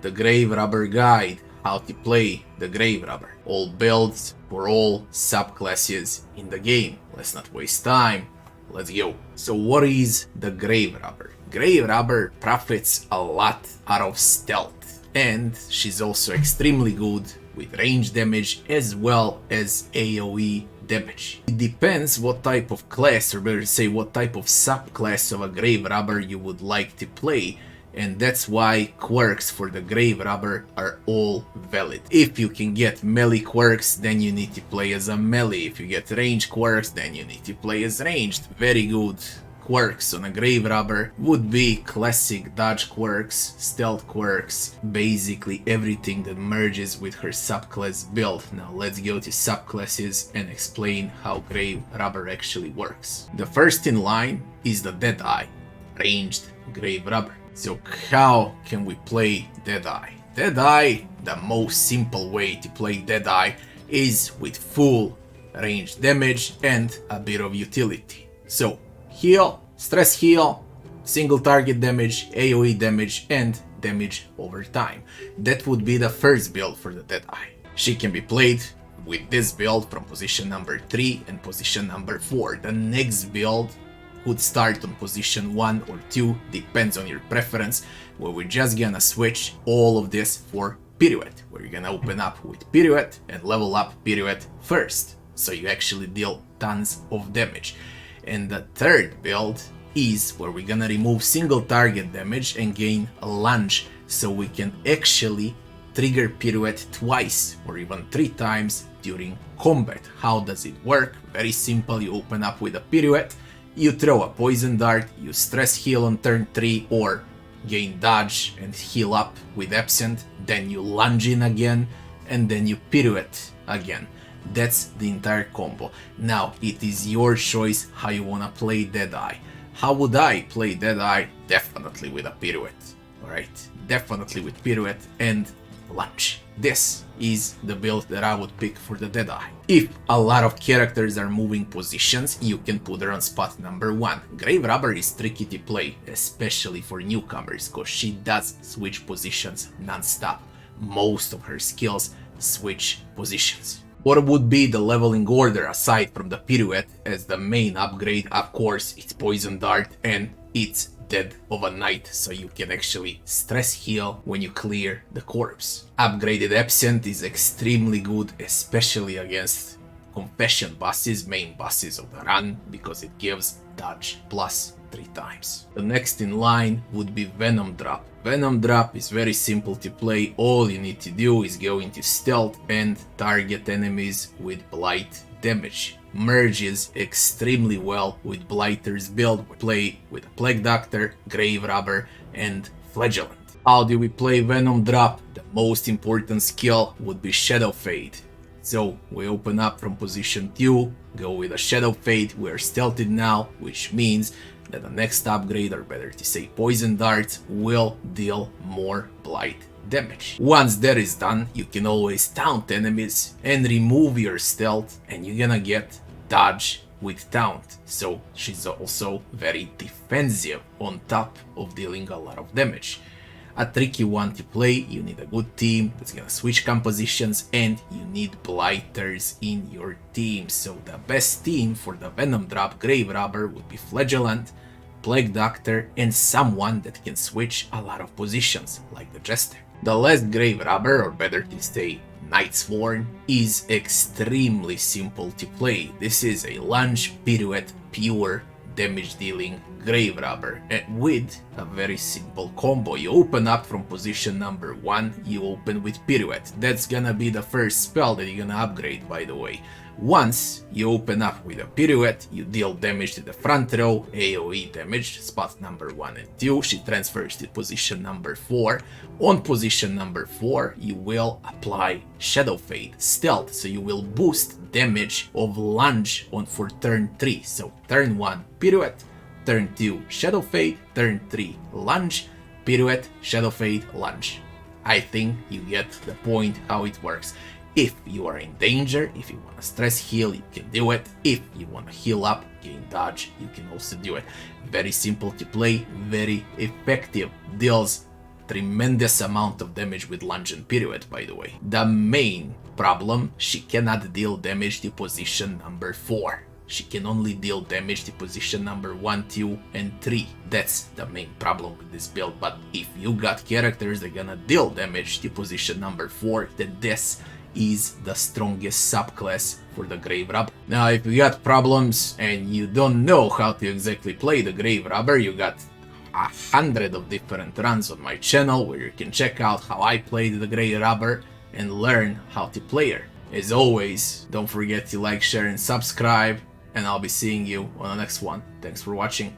the Grave Robber guide, how to play the Grave Robber. All builds for all subclasses in the game. Let's not waste time, let's go. So what is the Grave Robber? Grave Robber profits a lot out of stealth, and she's also extremely good with range damage as well as AoE damage. It depends what type of class, or better say what type of subclass of a Grave Robber you would like to play, and that's why quirks for the Grave Robber are all valid. If you can get melee quirks, then you need to play as a melee. If you get range quirks, then you need to play as ranged. Very good quirks on a Grave Robber would be classic dodge quirks, stealth quirks, basically everything that merges with her subclass build. Now let's go to subclasses and explain how Grave Robber actually works. The first in line is the Deadeye, ranged Grave Robber. So how can we play Deadeye? Deadeye, the most simple way to play Deadeye is with full range damage and a bit of utility. So heal, stress heal, single target damage, AoE damage, and damage over time. That would be the first build for the Deadeye. She can be played with this build from position number 3 and position number 4. The next build would start on position 1 or 2, depends on your preference, where we're just gonna switch all of this for Pirouette, where you're gonna open up with Pirouette and level up Pirouette first, so you actually deal tons of damage. And the third build is where we're gonna remove single target damage and gain a lunge, so we can actually trigger Pirouette twice or even 3 times during combat. How does it work? Very simple. You open up with a Pirouette, you throw a poison dart, you stress heal on turn 3 or gain dodge and heal up with absent, then you lunge in again, and then you Pirouette again. That's the entire combo. Now it is your choice how you wanna play Deadeye. How would I play Deadeye? Definitely with a Pirouette, alright? Definitely with Pirouette and lunge. This is the build that I would pick for the Deadeye. If a lot of characters are moving positions, you can put her on spot number 1. Grave Robber is tricky to play, especially for newcomers, cause she does switch positions non-stop. Most of her skills switch positions. What would be the leveling order aside from the Pirouette? As the main upgrade, of course, it's Poison Dart and it's Dead of a Night, so you can actually stress heal when you clear the corpse. Upgraded Absent is extremely good, especially against Confession bosses, main bosses of the run, because it gives dodge plus 3 times. The next in line would be Venomdrop. Venomdrop is very simple to play. All you need to do is go into stealth and target enemies with Blight damage. Merges extremely well with Blighters build. We play with a Plague Doctor, Grave Robber, and Flagellant. How do we play Venomdrop? The most important skill would be Shadow Fade. So we open up from position 2, go with a Shadow Fade. We're stealthed now, which means that the next upgrade, or better to say Poison Darts, will deal more Blight damage. Once that is done, you can always taunt enemies and remove your stealth, and you're gonna get dodge with taunt. So she's also very defensive on top of dealing a lot of damage. A tricky one to play. You need a good team that's gonna switch compositions, and you need Blighters in your team. So the best team for the Venomdrop Grave Robber would be Flagellant, Plague Doctor, and someone that can switch a lot of positions, like the Jester. The last Grave Robber, or better to say NIGHTSWORN, is extremely simple to play. This is a lunge Pirouette pure damage dealing Grave Robber with a very simple combo. You open up from position number 1, you open with Pirouette. That's gonna be the first spell that you're gonna upgrade, by the way. Once you open up with a Pirouette, you deal damage to the front row, AoE damage, spot number 1 and 2. She transfers to position number 4. On position number 4, you will apply Shadow Fade, stealth, so you will boost damage of lunge on for turn 3. So turn 1, Pirouette, turn 2, Shadow Fade, turn 3, lunge, Pirouette, Shadow Fade, lunge. I think you get the point how it works. If you are in danger, if you want to stress heal, you can do it. If you want to heal up, gain dodge, you can also do it. Very simple to play, very effective, deals tremendous amount of damage with Lungeon Pirouette, by the way. The main problem, she cannot deal damage to position number 4. She can only deal damage to position number 1, 2, and 3. That's the main problem with this build, but if you got characters that gonna deal damage to position number 4, then this is the strongest subclass for the Grave Robber. Now, if you got problems and you don't know how to exactly play the Grave Robber, you got 100 of different runs on my channel where you can check out how I played the Grave Robber and learn how to play her. As always, don't forget to like, share, and subscribe, and I'll be seeing you on the next one. Thanks for watching.